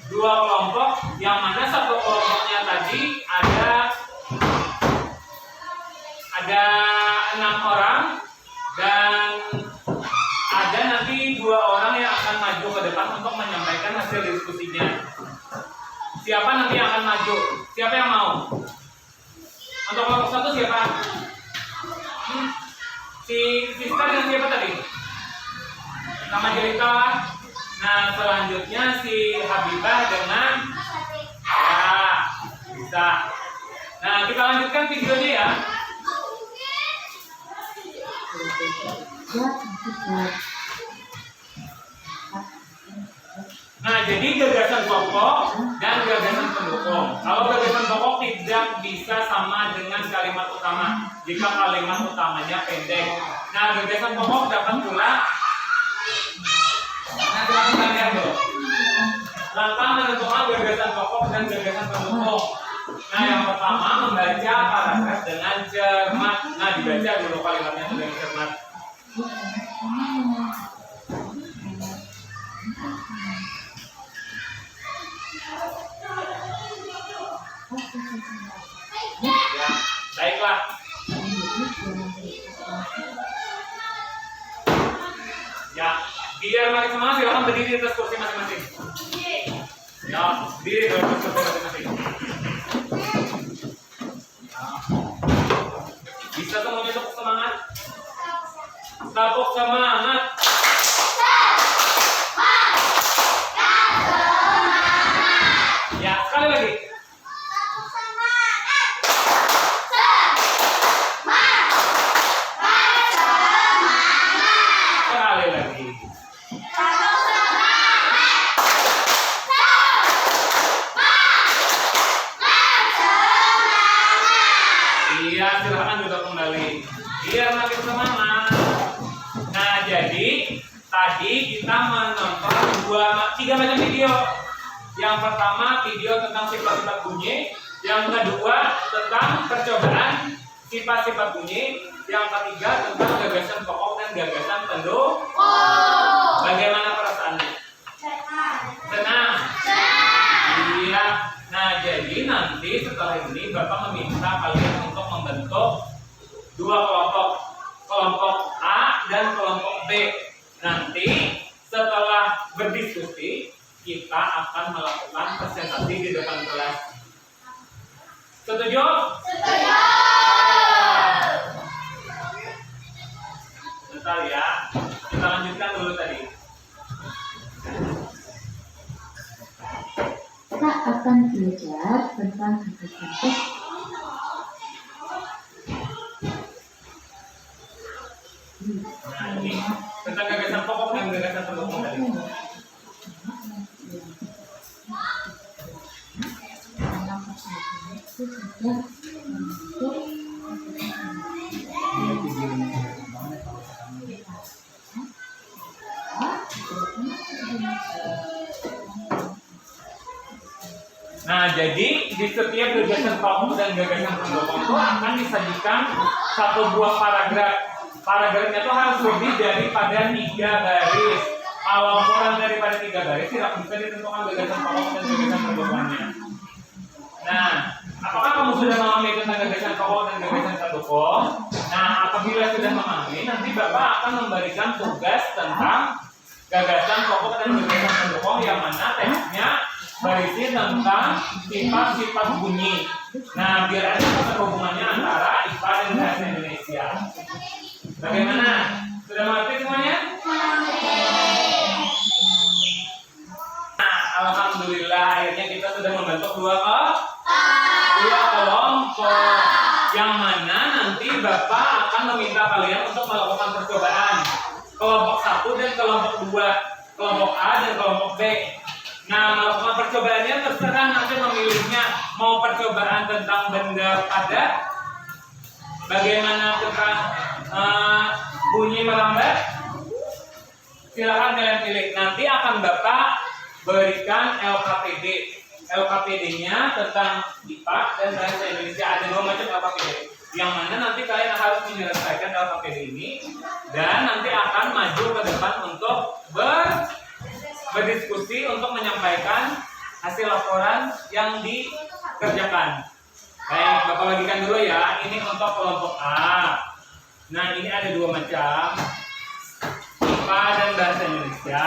dua kelompok yang mana satu kelompoknya tadi ada 6 orang dan ada nanti 2 orang yang akan maju ke depan untuk menyampaikan hasil diskusinya. Siapa nanti yang akan maju? Siapa yang mau? Untuk kelompok 1 siapa? Si Siska dengan siapa tadi? Sama Jelita. Nah, selanjutnya si Habibah dengan bisa. Nah, kita lanjutkan videonya ya. Nah, jadi gagasan pokok dan gagasan pendukung. Kalau gagasan pokok tidak bisa sama dengan kalimat utama jika kalimat utamanya pendek. Nah, gagasan pokok dapat pula. Nah, silakan lihat dulu. Langkah menentukan gagasan pokok dan gagasan pendukung. Nah, yang pertama membaca paragraf dengan cermat. Nah, dibaca dulu kalimatnya dengan cermat. Ya, baiklah. Ya, biar mari semua silakan berdiri di atas kursi masing-masing. Ya, berdiri di atas kursi masing-masing. Ya. Bisa semuanya tepuk semangat. Tepuk semangat. Ya, sekali lagi. Sekali lagi. Iya, silakan duduk kembali. Biar makin semangat. Nah, jadi tadi kita menonton tiga macam video. Yang pertama video tentang sifat-sifat bunyi, yang kedua tentang percobaan sifat-sifat bunyi, yang ketiga tentang gagasan pokok dan gagasan pendukung. Bagaimana perasaannya? Senang. Iya. Nah, jadi nanti setelah ini Bapak meminta kalian untuk membentuk dua kelompok, kelompok A dan kelompok B. Nanti setelah berdiskusi kita akan melakukan presentasi di depan kelas. Setuju? Setuju. Bentar ya, kita lanjutkan dulu tadi. Kita akan belajar tentang gagasan. Nah, ini tentang gagasan pokok dan gagasan pendukung tadi. Nah, jadi di setiap gagasan pokok dan gagasan pendukung itu akan disajikan satu buah paragraf. Paragrafnya itu harus lebih daripada 3 baris. Kalau kurang daripada 3 baris, tidak bisa ditentukan gagasan pokok dan gagasan pendukungnya. Nah, apakah kamu sudah memahami tentang gagasan pokok dan gagasan pendukung? Nah, apabila sudah memahami, nanti Bapak akan memberikan tugas tentang gagasan pokok dan gagasan pendukung yang mana teksnya berisi tentang sifat-sifat bunyi. Nah, biar ada hubungannya antara IPA dan bahasa Indonesia. Bagaimana? Sudah mengerti semuanya? Nah, alhamdulillah akhirnya kita sudah membentuk dua kelompok. Yang mana nanti Bapak akan meminta kalian untuk melakukan percobaan. Kelompok 1 dan kelompok 2. Kelompok A dan kelompok B. Nah, melakukan percobaannya terserah nanti memilihnya. Mau percobaan tentang benda padat, bagaimana tentang bunyi melambat, silakan kalian pilih. Nanti akan Bapak berikan LKPD. LKPD-nya tentang IPA dan bahasa Indonesia. Ada 2 macam LKPD. Yang mana nanti kalian harus menyelesaikan LKPD ini dan nanti akan maju ke depan untuk berdiskusi untuk menyampaikan hasil laporan yang dikerjakan. Baik, Bapak bagikan dulu ya. Ini untuk kelompok A. Nah, ini ada 2 macam, IPA dan bahasa Indonesia.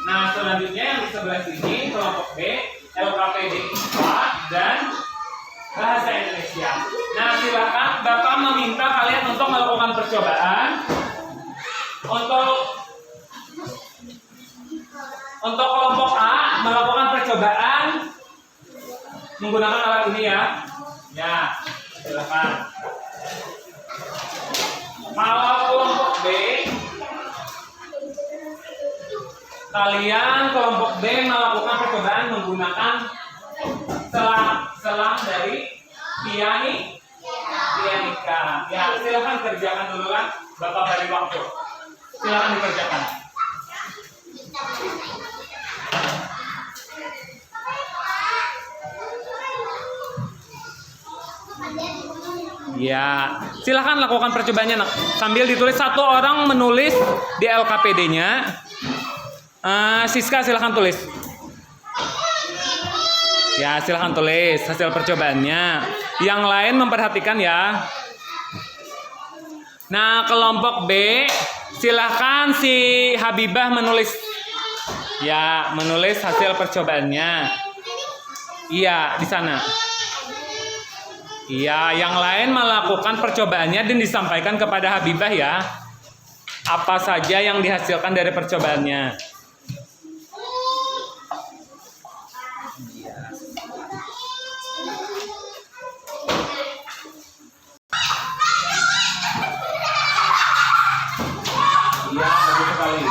Nah, selanjutnya yang di sebelah sini kelompok B, LKPD IPA dan bahasa Indonesia. Nah, silakan Bapak meminta kalian untuk melakukan percobaan untuk kelompok A melakukan percobaan menggunakan alat ini ya. Ya, silakan. Kalau kelompok B, kalian kelompok B melakukan percobaan menggunakan selang dari pianika. Ya, silakan kerjakan dulu kan. Bapak beri waktu. Silakan dikerjakan. Ya, silahkan lakukan percobaannya nak. Sambil ditulis, 1 orang menulis di LKPD-nya. Siska silahkan tulis. Ya, silahkan tulis hasil percobaannya. Yang lain memperhatikan ya. Nah, kelompok B, silahkan si Habibah menulis. Ya, menulis hasil percobaannya. Iya, di sana. Iya, yang lain melakukan percobaannya dan disampaikan kepada Habibah ya. Apa saja yang dihasilkan dari percobaannya. Iya, bagus sekali.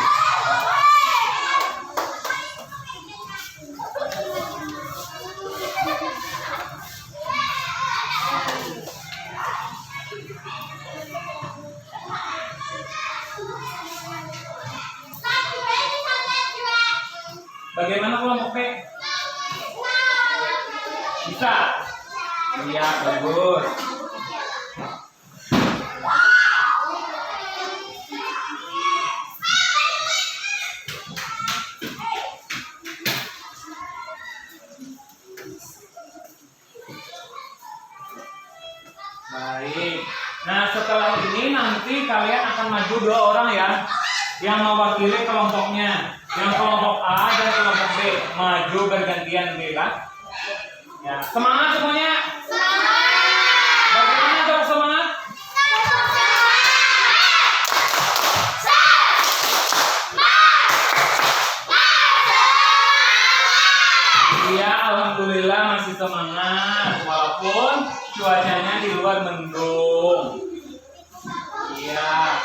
Bagaimana kelompok B? Bisa? Iya, bagus. Baik. Nah, setelah ini nanti kalian akan maju 2 orang ya, yang mewakili kelompoknya. Yang kelompok A dan kelompok B maju bergantian, kan? Ya, semangat semuanya. Semangat. Bagaimana cara semangat? Iya, alhamdulillah masih semangat walaupun cuacanya di luar mendung. Iya.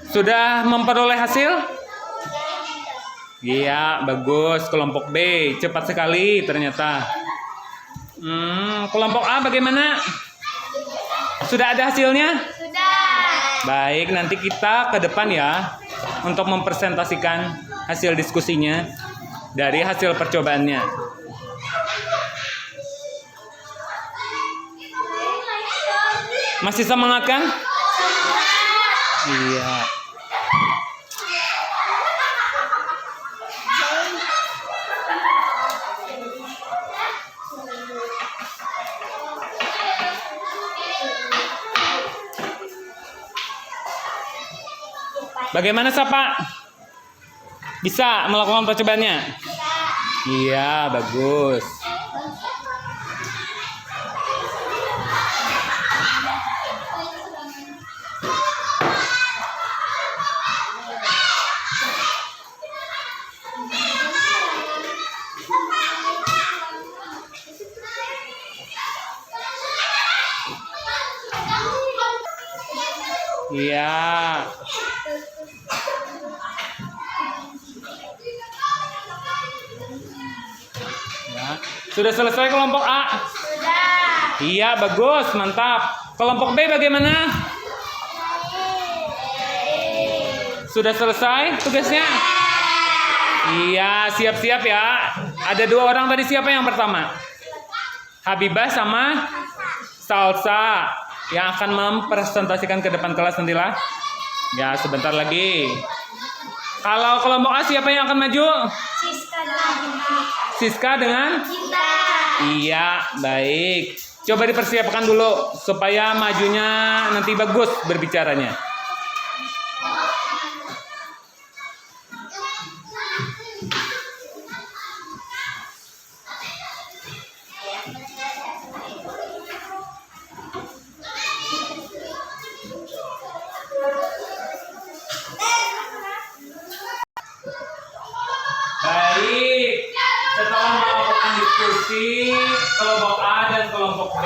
Sudah memperoleh hasil? Iya, bagus. Kelompok B cepat sekali ternyata. Kelompok A bagaimana? Sudah ada hasilnya? Sudah. Baik, nanti kita ke depan ya untuk mempresentasikan hasil diskusinya dari hasil percobaannya. Masih semangat kan? Iya. Bagaimana Sapa? Bisa melakukan percobaannya? Iya, bagus. Iya. Ya. Sudah selesai kelompok A? Sudah. Iya, bagus, mantap. Kelompok B bagaimana? Sudah selesai tugasnya? Iya, siap-siap ya. Ada 2 orang tadi, siapa yang pertama? Habibah sama Salsa yang akan mempresentasikan ke depan kelas nantilah. Ya, sebentar lagi. Kalau kelompok A siapa yang akan maju? Siska dengan Cinta. Iya, baik. Coba dipersiapkan dulu supaya majunya nanti bagus berbicaranya. Baik, setelah melakukan diskusi kelompok A dan kelompok B,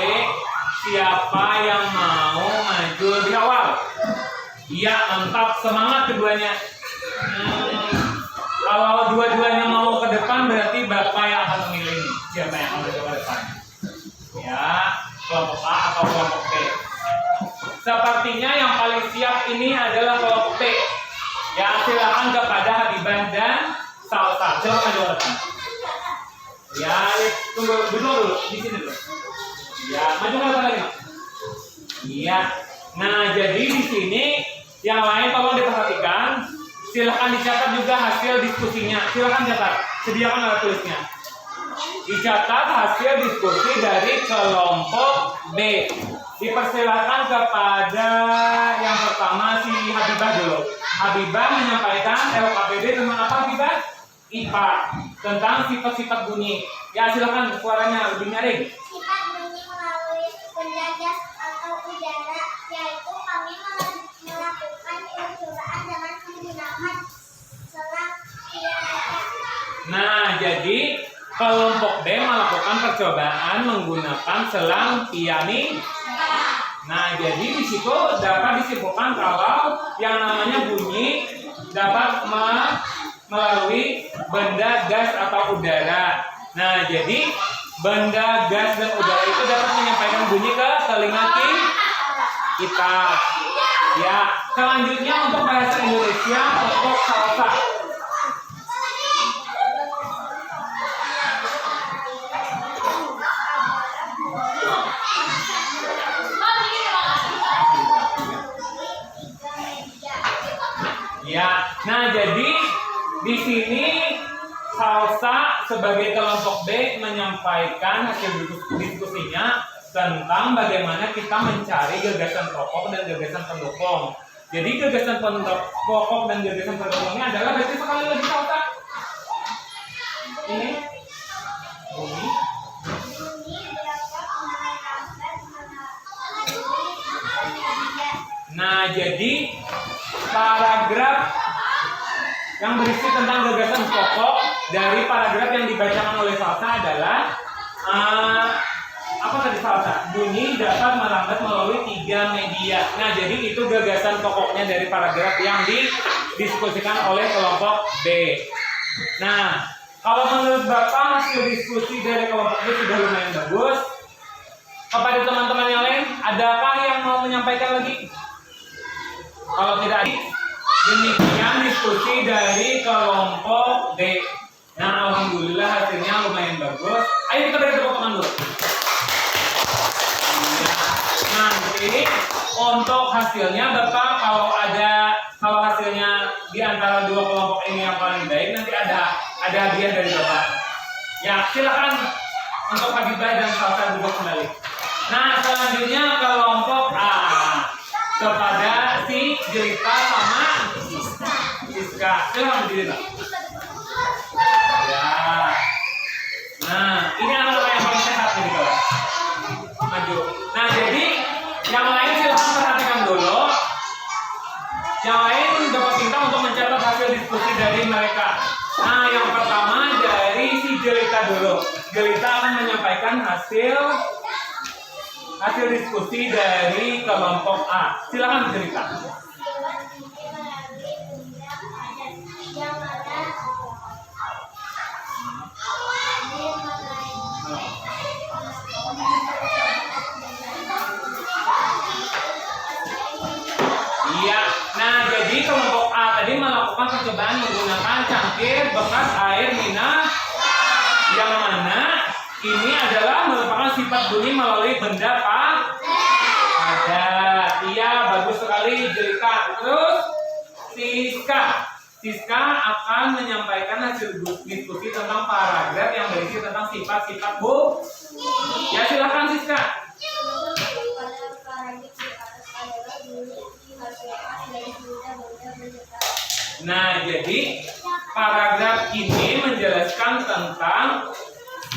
siapa yang mau maju lebih awal? Iya, mantap, semangat keduanya. Kalau dua-duanya mau ke depan, berarti Bapak yang akan memilih siapa yang akan maju ke depan. Ya, kelompok A atau kelompok B. Sepertinya yang paling siap ini adalah kelompok B. Ya, silakan kepada Habibah dan Salsa. Silakan maju ke depan. Ya, tunggu dulu di sini dulu. Ya, maju ke depan lagi. Iya. Nah, jadi di sini yang lain tolong diperhatikan. Silakan dicatat juga hasil diskusinya. Silakan catat. Sediakan alat tulisnya. Dicatat hasil diskusi dari kelompok B. Dipersilakan kepada yang pertama si Habibah dulu. Habibah menyampaikan LKPD tentang apa, Habibah? IPA, tentang sifat-sifat bunyi. Ya, silakan suaranya lebih nyaring. Sifat bunyi melalui benda gas atau udara, yaitu kami melakukan percobaan dengan menggunakan selang piranha. Nah, jadi kelompok B melakukan percobaan menggunakan selang piani. Nah, jadi di situ dapat disimpulkan kalau yang namanya bunyi dapat melalui benda gas atau udara. Nah, jadi benda gas dan udara itu dapat menyampaikan bunyi ke telinga kita. Ya, selanjutnya untuk bahasa Indonesia untuk Salsa. Ya, nah jadi di sini Salsa sebagai kelompok B menyampaikan hasil diskusinya tentang bagaimana kita mencari gagasan pokok dan gagasan pendukung. Jadi gagasan pokok dan gagasan pendukungnya adalah berarti sekali lagi Salsa. Ini bunyi. Nah, jadi paragraf yang berisi tentang gagasan pokok dari paragraf yang dibacakan oleh Salsa adalah apa tadi Salsa? Bunyi dapat merambat melalui 3 media. Nah, jadi itu gagasan pokoknya dari paragraf yang didiskusikan oleh kelompok B. Nah, kalau menurut Bapak hasil diskusi dari kelompok B sudah lumayan bagus. Kepada teman-teman yang lain, adakah yang mau menyampaikan lagi? Kalau tidak, demikian diskusi dari kelompok D. Nah, alhamdulillah hasilnya lumayan bagus. Ayo kita beri tepuk tangan dulu. Nah, ini untuk hasilnya Bapak kalau hasilnya di antara dua kelompok ini yang paling baik, nanti ada hadiah dari Bapak. Ya, silakan untuk Habibah dan Salsa duduk kembali. Nah, selanjutnya kelompok A kepada si Jelita sama Siska. Silakan Jelita. Ya. Nah, ini anak-anak yang paling sehat nih di kelas. Maju. Nah, jadi yang lain silakan perhatikan dulu. Yang lain dapat minta untuk mencatat hasil diskusi dari mereka. Nah, yang pertama dari si Jelita dulu. Jelita akan menyampaikan hasil diskusi dari kelompok A. Silakan Jelita. Iya. Nah, jadi kelompok A tadi melakukan percobaan menggunakan cangkir bekas air minum yang mana ini adalah merupakan sifat bunyi melalui benda padat. Iya, bagus sekali Jelita. Terus Siska akan menyampaikan hasil diskusi tentang paragraf yang berisi tentang sifat-sifat Ya, silakan Siska. Nah, jadi paragraf ini menjelaskan tentang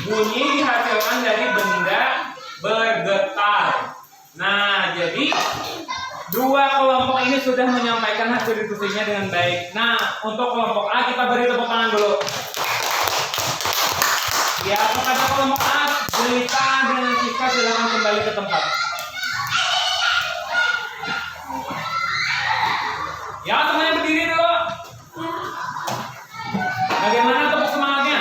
bunyi dihasilkan dari benda bergetar. Nah, jadi dua kelompok ini sudah menyampaikan hasil diskusinya dengan baik. Nah, untuk kelompok A kita beri tepuk tangan dulu. Ya, kepada kelompok A, Jelita dengan Siska silakan kembali ke tempat. Ya, semuanya berdiri dulu. Bagaimana tepuk semangatnya?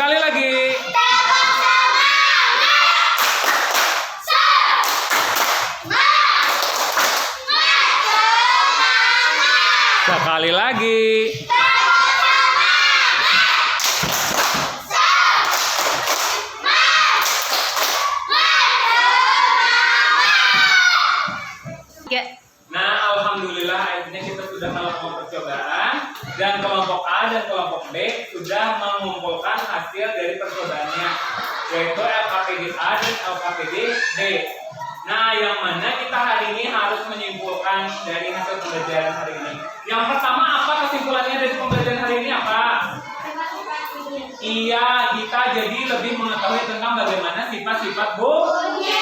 Sekali lagi. Sekali lagi. Nah, alhamdulillah akhirnya kita sudah melakukan percobaan dan kelompok A dan kelompok B sudah mengumpulkan hasil dari percobaannya, yaitu LKPD A dan LKPD B. Nah, yang mana kita hari ini harus menyimpulkan dari hasil pembelajaran hari ini. Yang pertama, apa kesimpulannya dari pembelajaran hari ini apa? Iya, kita jadi lebih mengetahui tentang bagaimana sifat-sifat bunyi.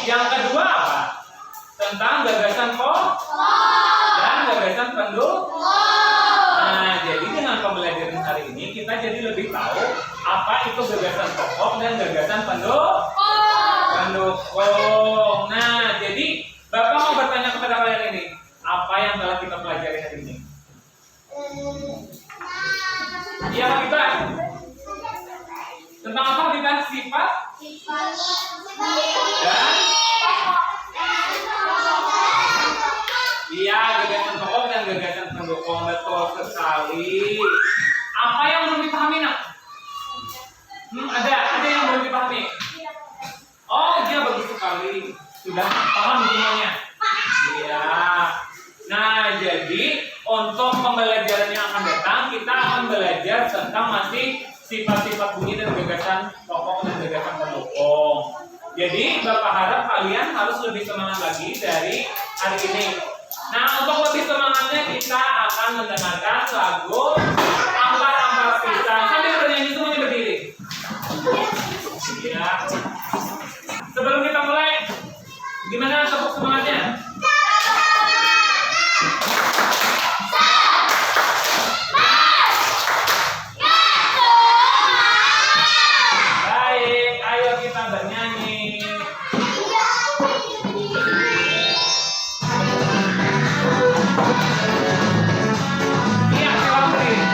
Yang kedua apa? Tentang gagasan pokok dan gagasan pendukung. Nah, jadi dengan pembelajaran hari ini kita jadi lebih tahu apa itu gagasan pokok dan gagasan pendukung. Nah, jadi Bapak mau bertanya kepada kalian ini, apa yang telah kita pelajari hari ini? Iya, kita tentang apa kita sifat dan iya, gagasan pokok dan gagasan pendukung. Betul sekali. Apa yang belum dipahami, nak? Ada yang belum dipahami? Oh, iya, bagus sekali. Sudah paham semuanya? Iya. Nah, jadi untuk pembelajaran yang akan datang, kita akan belajar tentang masih sifat-sifat bunyi dan gagasan pokok dan gagasan pendukung. Jadi, Bapak harap kalian harus lebih semangat lagi dari hari ini. Nah, untuk lebih semangatnya kita akan mendengarkan lagu Ampar-Ampar Pisang. Sambil bernyanyi semuanya berdiri. Ya. Sebelum kita mulai, gimana tepuk semangatnya? Baik, ayo kita bernyanyi. Iya, silakan berdiri.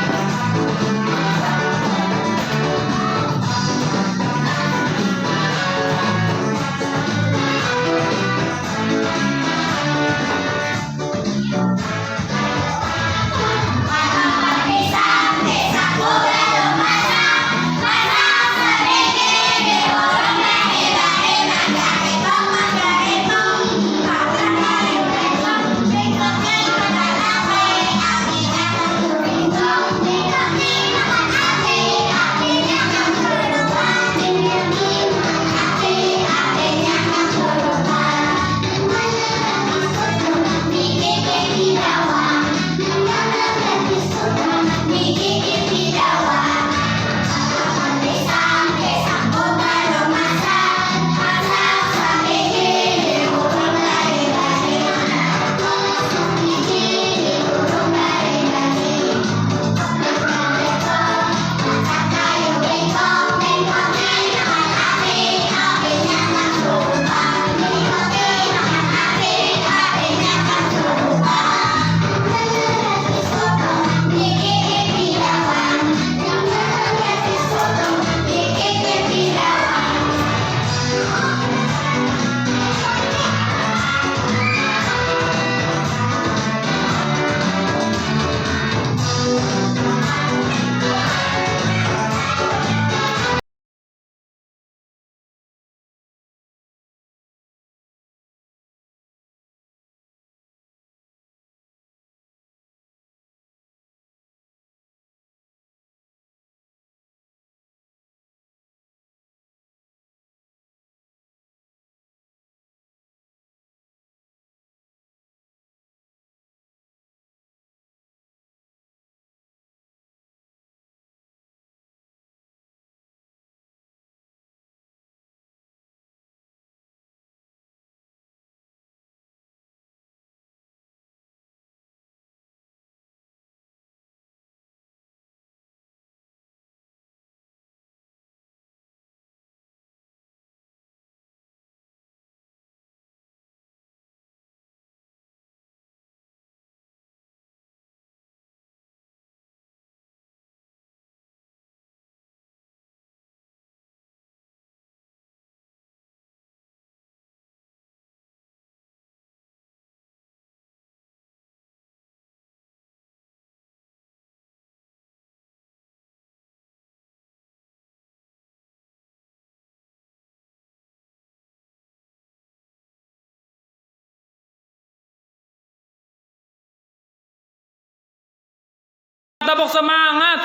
tepuk semangat.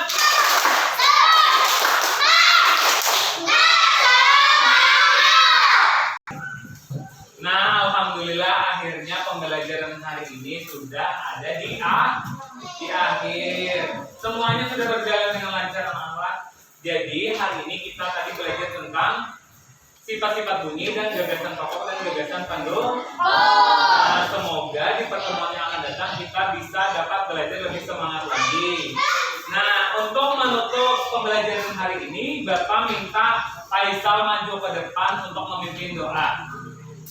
Nah, alhamdulillah akhirnya pembelajaran hari ini sudah ada di akhir. Semuanya sudah berjalan dengan lancar, anak-anak. Jadi hari ini kita tadi belajar tentang sifat-sifat bunyi dan gagasan pokok dan gagasan pendukung. Nah, semoga di pertemuan yang akan datang kita bisa dapat belajar lebih semangat lagi. Nah, untuk menutup pembelajaran hari ini, Bapak minta Faisal maju ke depan untuk memimpin doa.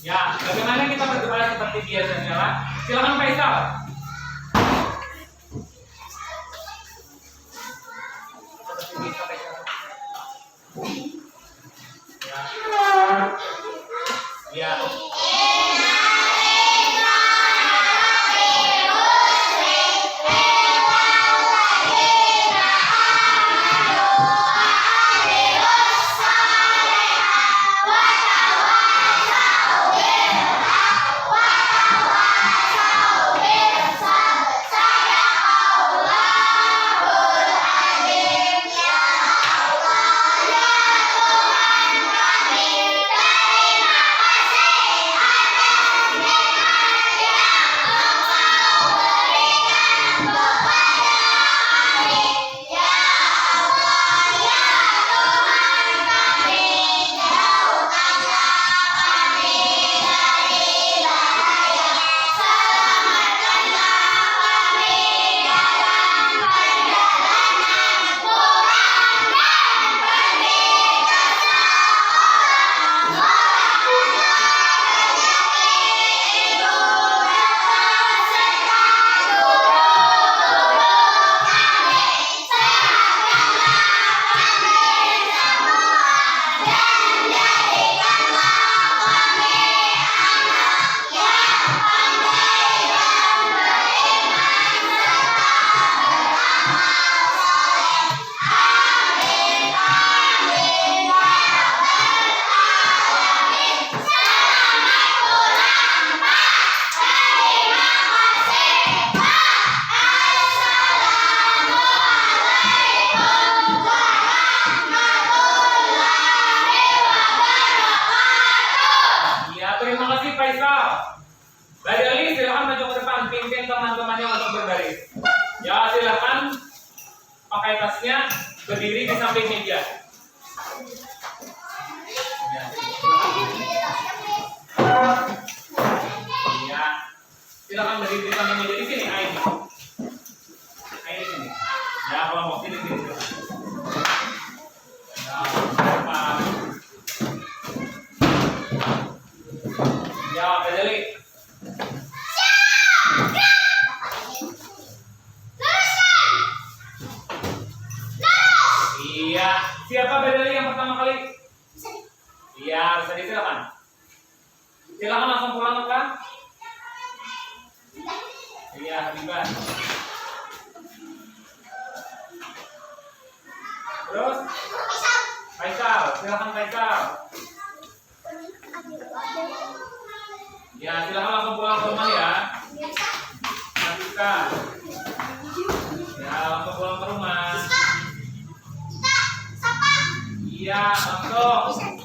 Ya, bagaimana kita berdoa seperti biasanya lah? Silakan Faisal. Ya. pakai tasnya, berdiri di samping meja. Ya, silakan berdiri di samping meja di sini. Aini di sini. Ya, kalau mau sini sini. Ya, depan. Ya, berdiri. Iya, siapa berdiri yang pertama kali? Iya, bisa disilakan. Silakan langsung pulang kan? Iya, Habibah. Terus, Faisal, silakan Faisal. Ya, silakan langsung pulang ke rumah ya. Natika. Ya, langsung pulang ke rumah. Iya, langsung.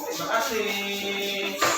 Terima kasih.